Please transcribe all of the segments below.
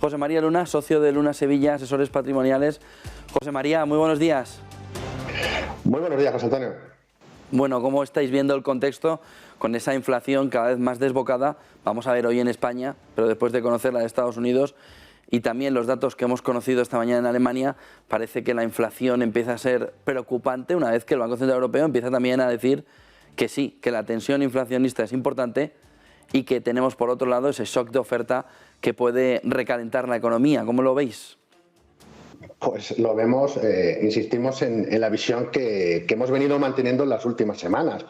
José María Luna, socio de Luna Sevilla, asesores patrimoniales. José María, muy buenos días. Muy buenos días, José Antonio. Bueno, ¿cómo estáis viendo el contexto con esa inflación cada vez más desbocada? Vamos a ver hoy en España, pero después de conocer la de Estados Unidos y también los datos que hemos conocido esta mañana en Alemania, parece que la inflación empieza a ser preocupante una vez que el Banco Central Europeo empieza también a decir que sí, que la tensión inflacionista es importante y que tenemos por otro lado ese shock de oferta que puede recalentar la economía. ¿Cómo lo veis? Pues lo vemos, insistimos en la visión que hemos venido manteniendo en las últimas semanas.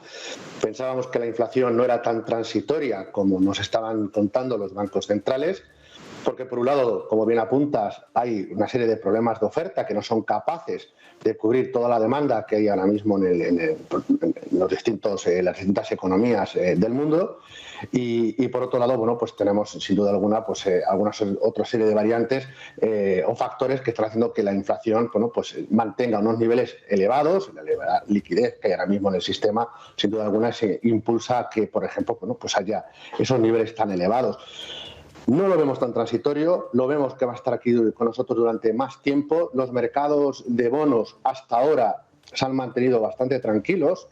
Pensábamos que la inflación no era tan transitoria como nos estaban contando los bancos centrales, porque por un lado, como bien apuntas, hay una serie de problemas de oferta que no son capaces de cubrir toda la demanda que hay ahora mismo en las distintas economías del mundo. Y por otro lado, bueno, pues tenemos sin duda alguna algunas otra serie de variantes o factores que están haciendo que la inflación, bueno, pues mantenga unos niveles elevados. La elevada liquidez que hay ahora mismo en el sistema, sin duda alguna, se impulsa a que, por ejemplo, bueno, pues haya esos niveles tan elevados. No lo vemos tan transitorio, lo vemos que va a estar aquí con nosotros durante más tiempo. Los mercados de bonos hasta ahora se han mantenido bastante tranquilos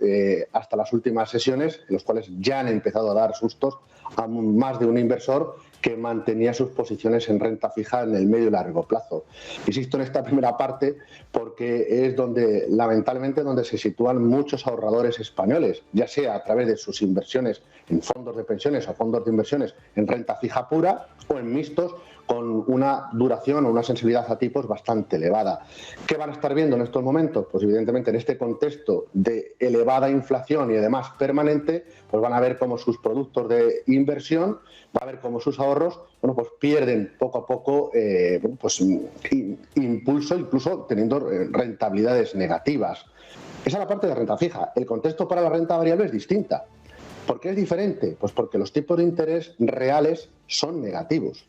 hasta las últimas sesiones, en los cuales ya han empezado a dar sustos a más de un inversor que mantenía sus posiciones en renta fija en el medio y largo plazo. Insisto en esta primera parte porque es donde, lamentablemente, donde se sitúan muchos ahorradores españoles, ya sea a través de sus inversiones en fondos de pensiones o fondos de inversiones en renta fija pura o en mixtos con una duración o una sensibilidad a tipos bastante elevada. ¿Qué van a estar viendo en estos momentos? Pues evidentemente en este contexto de elevada inflación y además permanente, pues van a ver cómo sus productos de inversión, va a ver cómo sus ahorros, bueno, pues pierden poco a poco impulso, incluso teniendo rentabilidades negativas. Esa es la parte de renta fija. El contexto para la renta variable es distinta. ¿Por qué es diferente? Pues porque los tipos de interés reales son negativos.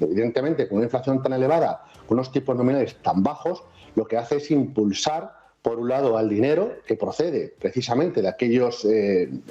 Evidentemente, con una inflación tan elevada, con unos tipos nominales tan bajos, lo que hace es impulsar, por un lado, al dinero que procede precisamente de aquellos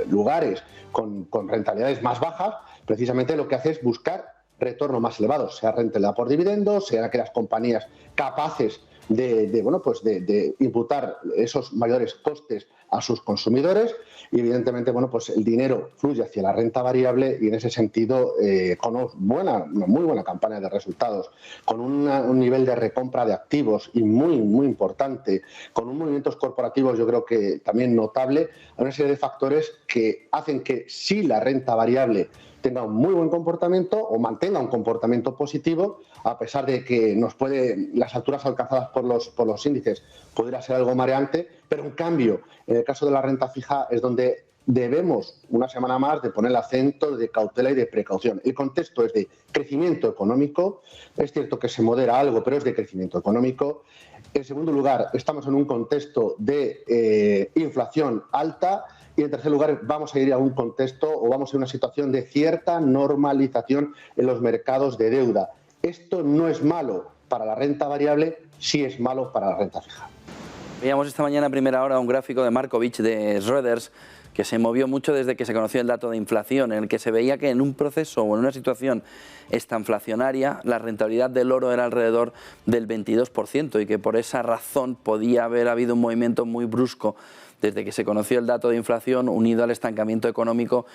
lugares con rentabilidades más bajas. Precisamente lo que hace es buscar retornos más elevados, sea rentabilidad por dividendos, sean aquellas compañías capaces de imputar esos mayores costes a sus consumidores. Y evidentemente, bueno, pues el dinero fluye hacia la renta variable y en ese sentido con una muy buena campaña de resultados, con un nivel de recompra de activos y muy importante, con un movimientos corporativos yo creo que también notable, hay una serie de factores que hacen que si la renta variable tenga un muy buen comportamiento o mantenga un comportamiento positivo, a pesar de que las alturas alcanzadas por los índices pudiera ser algo mareante, pero en cambio, en el caso de la renta fija es donde debemos una semana más de poner el acento de cautela y de precaución. El contexto es de crecimiento económico, es cierto que se modera algo, pero es de crecimiento económico. En segundo lugar, estamos en un contexto de inflación alta. Y en tercer lugar, vamos a ir a un contexto o vamos a ir a una situación de cierta normalización en los mercados de deuda. Esto no es malo para la renta variable, sí es malo para la renta fija. Veíamos esta mañana a primera hora un gráfico de Markovich de Schroders que se movió mucho desde que se conoció el dato de inflación, en el que se veía que en un proceso o en una situación estanflacionaria la rentabilidad del oro era alrededor del 22% y que por esa razón podía haber habido un movimiento muy brusco desde que se conoció el dato de inflación unido al estancamiento económico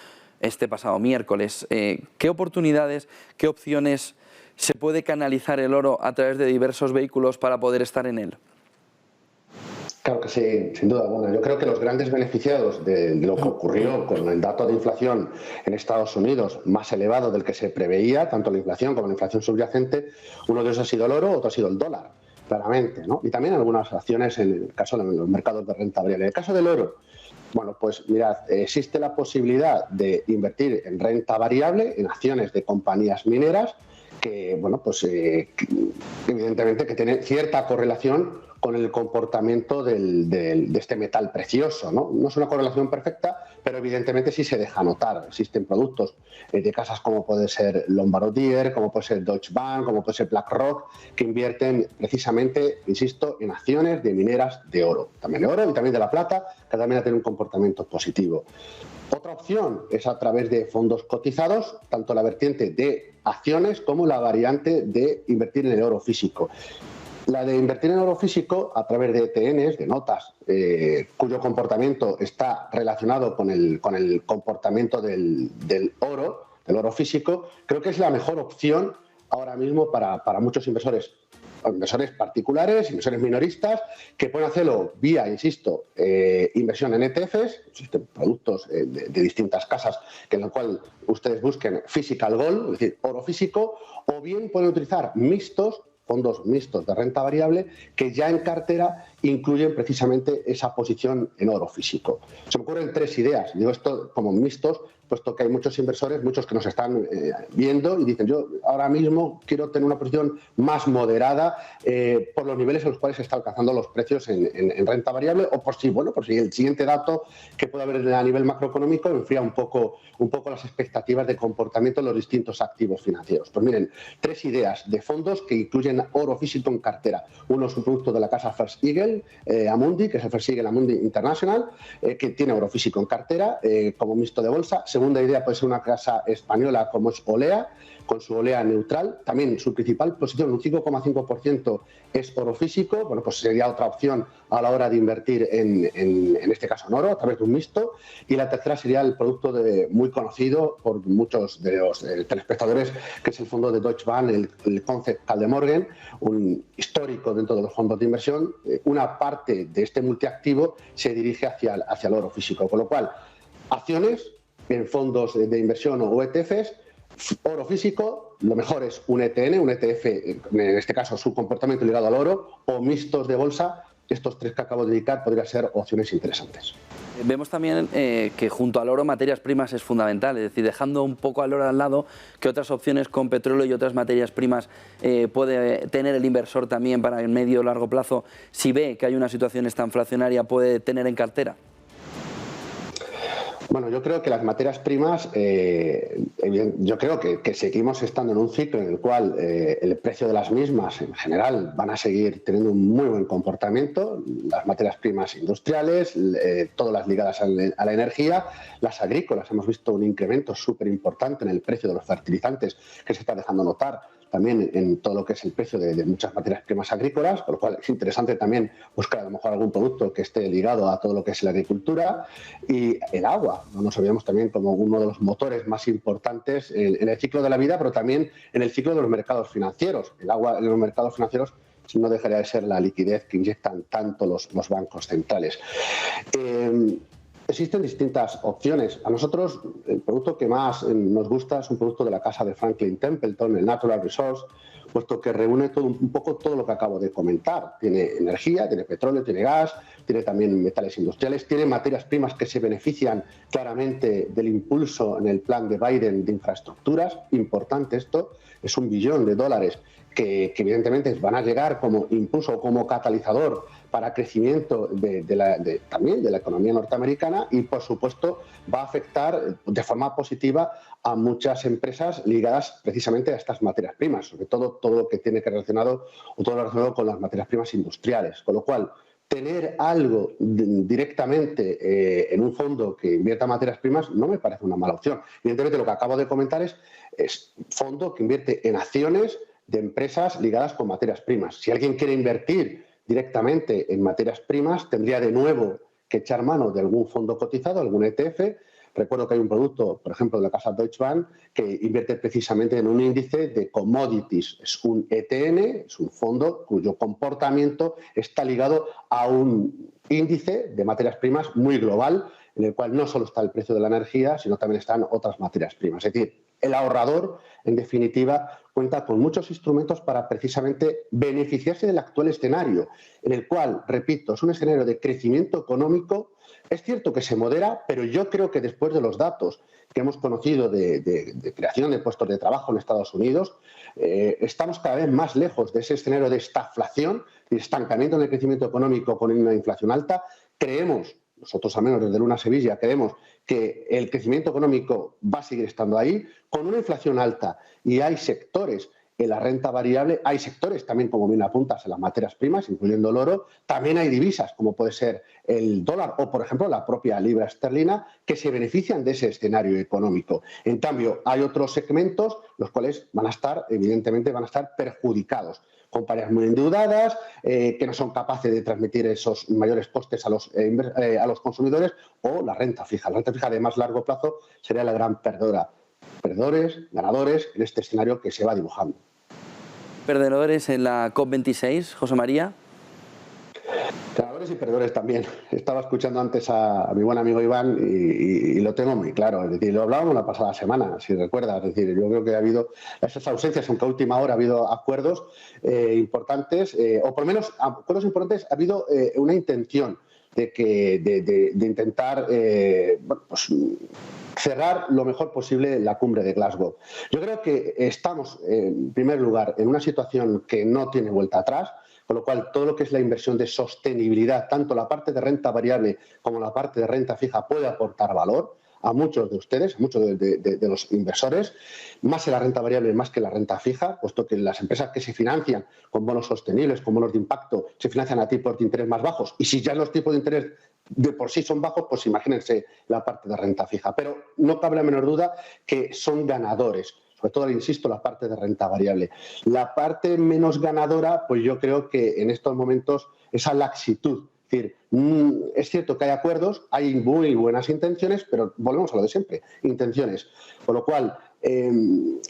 este pasado miércoles. ¿Qué oportunidades, qué opciones se puede canalizar el oro a través de diversos vehículos para poder estar en él? Claro que sí, sin duda alguna. Yo creo que los grandes beneficiados de lo que ocurrió con el dato de inflación en Estados Unidos más elevado del que se preveía, tanto la inflación como la inflación subyacente, uno de esos ha sido el oro, otro ha sido el dólar, claramente, ¿no? Y también algunas acciones en el caso de los mercados de renta variable. En el caso del oro, bueno, pues mirad, existe la posibilidad de invertir en renta variable, en acciones de compañías mineras, que, bueno, pues evidentemente que tienen cierta correlación con el comportamiento de este metal precioso, ¿no? No es una correlación perfecta, pero evidentemente sí se deja notar. Existen productos de casas como puede ser Lombard Odier, como puede ser Deutsche Bank, como puede ser BlackRock, que invierten precisamente, insisto, en acciones de mineras de oro. También de oro y también de la plata, que también tienen un comportamiento positivo. Otra opción es a través de fondos cotizados, tanto la vertiente de acciones como la variante de invertir en el oro físico. La de invertir en oro físico a través de ETNs, de notas, cuyo comportamiento está relacionado con el comportamiento del oro físico, creo que es la mejor opción ahora mismo para muchos inversores particulares, inversores minoristas, que pueden hacerlo vía, insisto, inversión en ETFs, existen productos de distintas casas en el cual ustedes busquen physical gold, es decir, oro físico, o bien pueden utilizar fondos mixtos de renta variable que ya en cartera incluyen precisamente esa posición en oro físico. Se me ocurren 3 ideas, digo esto como mixtos, puesto que hay muchos inversores, muchos que nos están viendo y dicen, yo ahora mismo quiero tener una posición más moderada por los niveles en los cuales se están alcanzando los precios en renta variable, o por si el siguiente dato que puede haber a nivel macroeconómico enfría un poco las expectativas de comportamiento de los distintos activos financieros. Pues miren, 3 ideas de fondos que incluyen oro físico en cartera. Uno es un producto de la casa First Eagle Amundi, que es el First Eagle Amundi International, que tiene oro físico en cartera como mixto de bolsa. Segunda idea puede ser una casa española como es Olea, con su Olea neutral. También su principal posición, un 5,5% es oro físico. Bueno, pues sería otra opción a la hora de invertir en este caso en oro, a través de un mixto. Y la tercera sería el producto muy conocido por muchos de los telespectadores, que es el fondo de Deutsche Bank, el Concept Kaldemorgen, un histórico dentro de los fondos de inversión. Una parte de este multiactivo se dirige hacia el oro físico, con lo cual acciones en fondos de inversión o ETFs, oro físico, lo mejor es un ETN, un ETF, en este caso su comportamiento ligado al oro, o mixtos de bolsa. Estos 3 que acabo de indicar podrían ser opciones interesantes. Vemos también que junto al oro materias primas es fundamental, es decir, dejando un poco al oro al lado, ¿qué otras opciones con petróleo y otras materias primas puede tener el inversor también para el medio o largo plazo, si ve que hay una situación esta inflacionaria, puede tener en cartera? Bueno, yo creo que las materias primas, yo creo que seguimos estando en un ciclo en el cual el precio de las mismas en general van a seguir teniendo un muy buen comportamiento. Las materias primas industriales, todas las ligadas a la energía, las agrícolas, hemos visto un incremento súper importante en el precio de los fertilizantes que se está dejando notar también en todo lo que es el precio de muchas materias primas agrícolas, por lo cual es interesante también buscar a lo mejor algún producto que esté ligado a todo lo que es la agricultura. Y el agua, no nos olvidemos también como uno de los motores más importantes en el ciclo de la vida, pero también en el ciclo de los mercados financieros. El agua en los mercados financieros no dejaría de ser la liquidez que inyectan tanto los bancos centrales. Existen distintas opciones. A nosotros el producto que más nos gusta es un producto de la casa de Franklin Templeton, el Natural Resource, puesto que reúne un poco todo lo que acabo de comentar. Tiene energía, tiene petróleo, tiene gas, tiene también metales industriales, tiene materias primas que se benefician claramente del impulso en el plan de Biden de infraestructuras. Importante esto, es $1 billón que evidentemente van a llegar como impulso, como catalizador para crecimiento también de la economía norteamericana, y por supuesto va a afectar de forma positiva a muchas empresas ligadas precisamente a estas materias primas, sobre todo lo que tiene que relacionado con las materias primas industriales, con lo cual tener algo directamente en un fondo que invierta materias primas no me parece una mala opción. Evidentemente lo que acabo de comentar es fondo que invierte en acciones de empresas ligadas con materias primas. Si alguien quiere invertir directamente en materias primas, tendría de nuevo que echar mano de algún fondo cotizado, algún ETF. Recuerdo que hay un producto, por ejemplo, de la casa Deutsche Bank, que invierte precisamente en un índice de commodities. Es un ETN, es un fondo cuyo comportamiento está ligado a un índice de materias primas muy global, en el cual no solo está el precio de la energía, sino también están otras materias primas. Es decir, el ahorrador, en definitiva, cuenta con muchos instrumentos para precisamente beneficiarse del actual escenario, en el cual, repito, es un escenario de crecimiento económico. Es cierto que se modera, pero yo creo que después de los datos que hemos conocido de creación de puestos de trabajo en Estados Unidos, estamos cada vez más lejos de ese escenario de estagflación, de estancamiento en el crecimiento económico con una inflación alta. Creemos, nosotros al menos desde Luna Sevilla, creemos que el crecimiento económico va a seguir estando ahí, con una inflación alta, y hay sectores en la renta variable hay sectores también, como bien apuntas, en las materias primas, incluyendo el oro, también hay divisas, como puede ser el dólar o, por ejemplo, la propia libra esterlina, que se benefician de ese escenario económico. En cambio, hay otros segmentos los cuales van a estar, evidentemente, van a estar perjudicados. Compañías muy endeudadas, que no son capaces de transmitir esos mayores costes a los consumidores, o la renta fija. La renta fija de más largo plazo sería la gran perdedora. Perdedores, ganadores en este escenario que se va dibujando. ¿Perdedores en la COP26, José María? Ganadores y perdedores también. Estaba escuchando antes a mi buen amigo Iván y lo tengo muy claro. Es decir, lo hablábamos la pasada semana, si recuerdas. Es decir, yo creo que ha habido esas ausencias, aunque a última hora ha habido acuerdos importantes, o por lo menos acuerdos importantes, ha habido una intención de intentar cerrar lo mejor posible la cumbre de Glasgow. Yo creo que estamos, en primer lugar, en una situación que no tiene vuelta atrás, con lo cual todo lo que es la inversión de sostenibilidad, tanto la parte de renta variable como la parte de renta fija, puede aportar valor a muchos de ustedes, a muchos de los inversores, más en la renta variable más que en la renta fija, puesto que las empresas que se financian con bonos sostenibles, con bonos de impacto, se financian a tipos de interés más bajos. Y si ya los tipos de interés de por sí son bajos, pues imagínense la parte de renta fija. Pero no cabe la menor duda que son ganadores. Sobre todo, insisto, la parte de renta variable. La parte menos ganadora, pues yo creo que en estos momentos esa laxitud. Es decir, es cierto que hay acuerdos, hay muy buenas intenciones, pero volvemos a lo de siempre, intenciones. Con lo cual,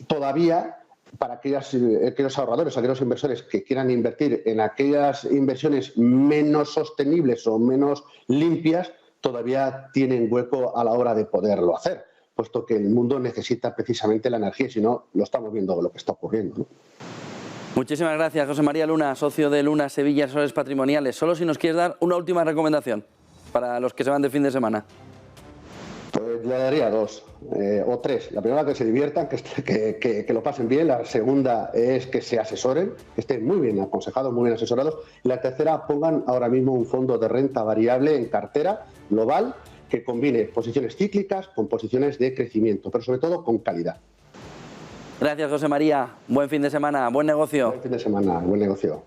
todavía, para aquellos ahorradores, aquellos inversores que quieran invertir en aquellas inversiones menos sostenibles o menos limpias, todavía tienen hueco a la hora de poderlo hacer, puesto que el mundo necesita precisamente la energía, si no, lo estamos viendo lo que está ocurriendo, ¿no? Muchísimas gracias, José María Luna, socio de Luna Sevilla Asesores Patrimoniales. Solo si nos quieres dar una última recomendación para los que se van de fin de semana. Pues le daría dos o tres. La primera, que se diviertan, que lo pasen bien. La segunda es que se asesoren, que estén muy bien aconsejados, muy bien asesorados. Y la tercera, pongan ahora mismo un fondo de renta variable en cartera global que combine posiciones cíclicas con posiciones de crecimiento, pero sobre todo con calidad. Gracias, José María. Buen fin de semana, buen negocio. Buen fin de semana, buen negocio.